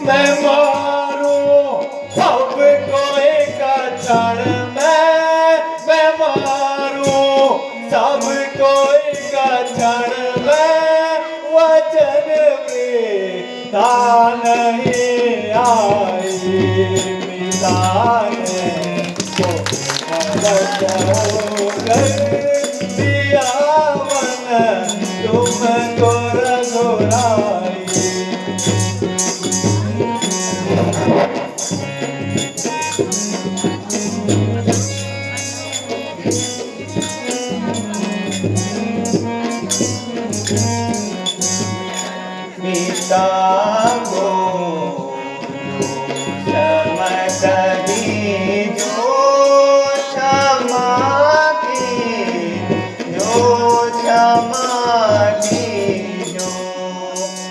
मैं मारूं सबको एक क्षण में, मैं मारूं सबको एक क्षण में, वचन वृथा नहीं आई मिलाने को अलग होकर दिया मन तुमको रघुराई। पिता को क्षमा दीजो, क्षमा की जो क्षमा दीजो।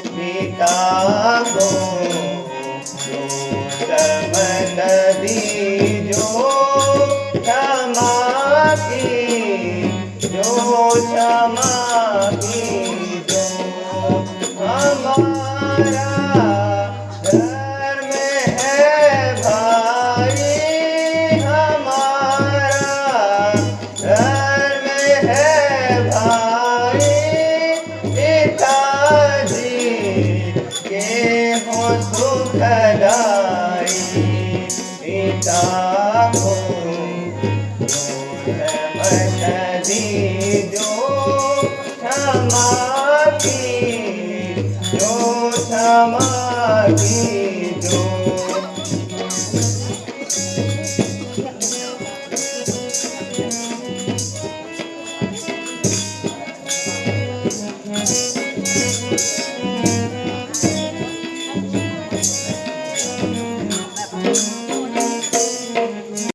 पिता को क्षमा दीजो, क्षमा की जो क्षमा दीजो। हमारा धर्म है भाई, हमारा धर्म है भाई, पिताजी के हो सुखदाई। पिता को क्षमा दीजो, क्षमा की जो क्षमा दीजो।